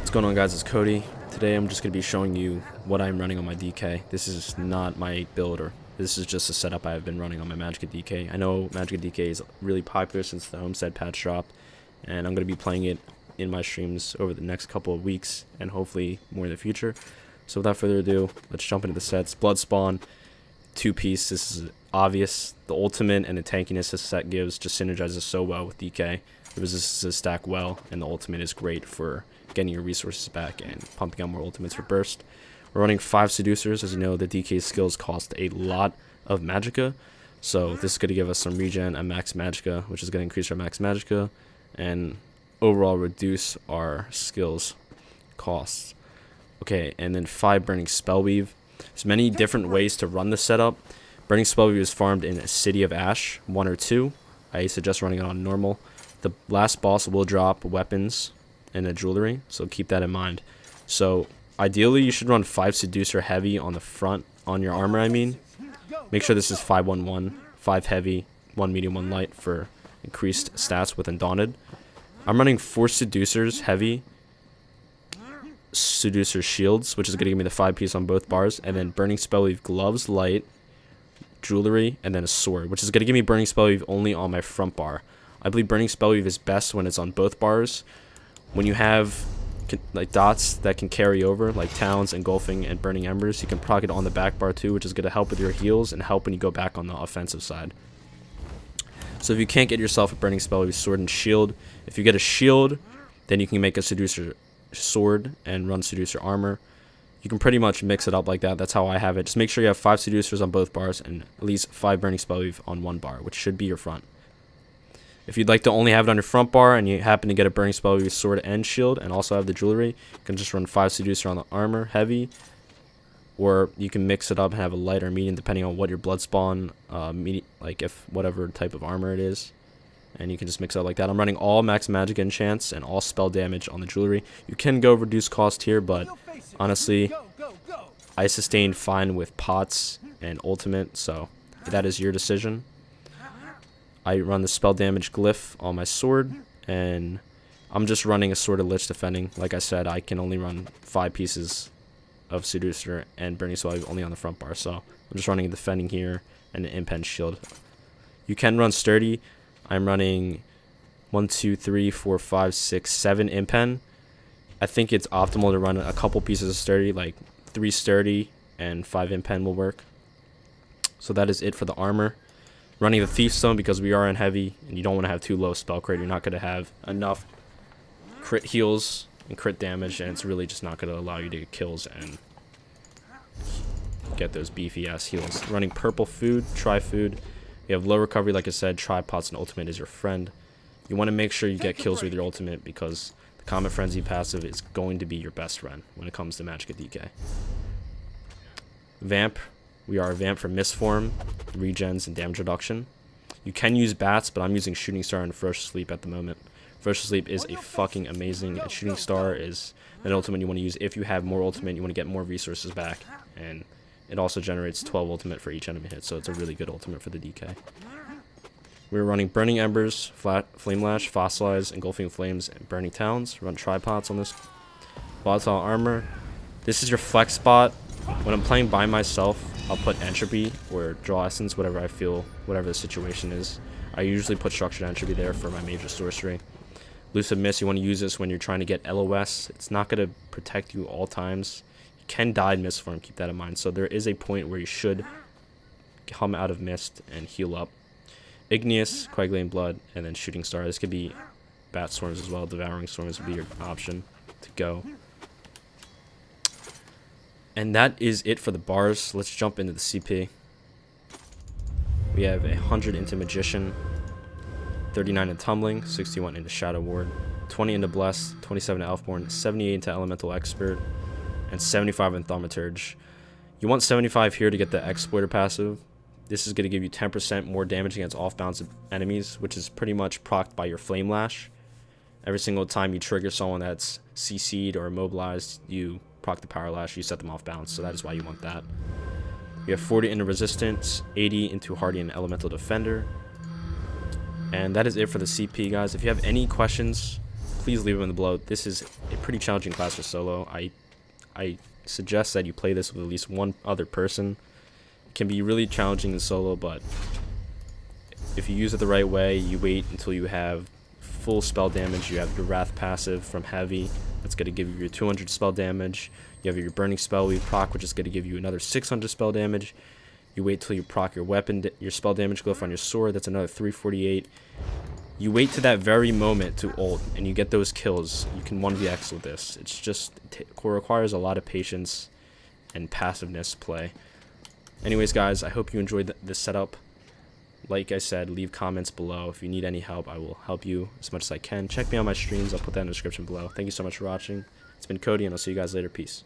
What's going on, guys? It's Cody. Today I'm just going to be showing you what I'm running on my DK. This is not my build, or this is just a setup I have been running on my Magicka DK. I know Magicka DK is really popular since the Homestead patch dropped, and I'm going to be playing it in my streams over the next couple of weeks, and hopefully more in the future. So without further ado, let's jump into the sets. Blood Spawn, 2-piece. This is obvious. The ultimate and the tankiness this set gives just synergizes so well with DK. The resistances stack well, and the ultimate is great for getting your resources back and pumping out more ultimates for burst. We're running 5 seducers. As you know, the DK skills cost a lot of Magicka, so this is going to give us some regen and max Magicka, which is going to increase our max Magicka and overall reduce our skills costs. Okay, and then 5 burning spellweave. There's many different ways to run the setup. Burning spellweave is farmed in a City of Ash, 1 or 2. I suggest running it on normal. The last boss will drop weapons and a jewelry, so keep that in mind. So ideally you should run 5 seducer heavy on the front on your armor. I mean, make sure this is 5-1-1, 5 heavy, 1 medium, 1 light for increased stats with Undaunted. I'm running 4 seducers heavy, seducer shields, which is going to give me the 5-piece on both bars, and then burning spellweave gloves light, jewelry, and then a sword, which is going to give me burning spellweave only on my front bar. I believe burning spellweave is best when it's on both bars. When you have like dots that can carry over, like towns, engulfing, and burning embers, you can proc it on the back bar too, which is going to help with your heals and help when you go back on the offensive side. So if you can't get yourself a burning spellweave sword and shield, if you get a shield, then you can make a seducer sword and run seducer armor. You can pretty much mix it up like that. That's how I have it. Just make sure you have 5 seducers on both bars and at least 5 burning spellweave on 1 bar, which should be your front. If you'd like to only have it on your front bar and you happen to get a burning spellweave sword and shield and also have the jewelry, you can just run 5 seducer on the armor heavy, or you can mix it up and have a light or medium depending on what your blood spawn like if whatever type of armor it is, and you can just mix it up like that. I'm running all max magic enchants and all spell damage on the jewelry. You can go reduce cost here, but honestly I sustained fine with pots and ultimate, so that is your decision. I run the spell damage glyph on my sword, and I'm just running a Sword of Lich defending. Like I said, I can only run 5 pieces of seducer and burning spellweave only on the front bar, so I'm just running a defending here and an impen shield. You can run sturdy. I'm running 1, 2, 3, 4, 5, 6, 7 impen. I think it's optimal to run a couple pieces of sturdy, like 3 sturdy and 5 impen will work. So that is it for the armor. Running the Thief Stone because we are in heavy and you don't want to have too low spell crit. You're not going to have enough crit heals and crit damage, and it's really just not going to allow you to get kills and get those beefy ass heals. Running purple food, try food. You have low recovery, like I said. Tripods and ultimate is your friend. You want to make sure you get kills with your ultimate because the Comet Frenzy passive is going to be your best friend when it comes to Magicka DK. Vamp. We are a Vamp for Mistform, regens, and damage reduction. You can use bats, but I'm using Shooting Star and Ferocious Sleep at the moment. Ferocious Sleep is a fucking amazing, and Shooting Star is an ultimate you want to use if you have more ultimate, you want to get more resources back, and it also generates 12 ultimate for each enemy hit, so it's a really good ultimate for the DK. We're running Burning Embers, Flame Lash, Fossilize, Engulfing Flames, and Burning Talons. Run Tripods on this. Volatile Armor. This is your flex spot. When I'm playing by myself, I'll put Entropy or Draw Essence, whatever I feel, whatever the situation is. I usually put Structured Entropy there for my major sorcery. Lucid Mist, you want to use this when you're trying to get LOS. It's not going to protect you all times. You can die in Mist form, keep that in mind. So there is a point where you should come out of Mist and heal up. Igneous, Coagulating Blood, and then Shooting Star. This could be Bat Swarms as well. Devouring Swarms would be your option to go. And that is it for the bars. Let's jump into the CP. We have 100 into Magician, 39 into Tumbling, 61 into Shadow Ward, 20 into Bless, 27 into Elfborn, 78 into Elemental Expert, and 75 in Thaumaturge. You want 75 here to get the Exploiter passive. This is going to give you 10% more damage against off-balance enemies, which is pretty much procced by your Flame Lash. Every single time you trigger someone that's CC'd or immobilized, you proc the Power Lash, you set them off balance, so that is why you want that. We have 40 into Resistance, 80 into Hardy and Elemental Defender. And that is it for the CP, guys. If you have any questions, please leave them below. This is a pretty challenging class for solo. I suggest that you play this with at least one other person. It can be really challenging in solo, but if you use it the right way, you wait until you have full spell damage. You have your Wrath passive from Heavy. That's going to give you your 200 spell damage. You have your Burning Spell Weave proc, which is going to give you another 600 spell damage. You wait till you proc your weapon, your spell damage glyph on your sword. That's another 348. You wait to that very moment to ult, and you get those kills. You can 1vx with this. It's just, it requires a lot of patience and passiveness play. Anyways, guys, I hope you enjoyed this setup. Like I said, leave comments below. If you need any help, I will help you as much as I can. Check me on my streams. I'll put that in the description below. Thank you so much for watching. It's been Cody, and I'll see you guys later. Peace.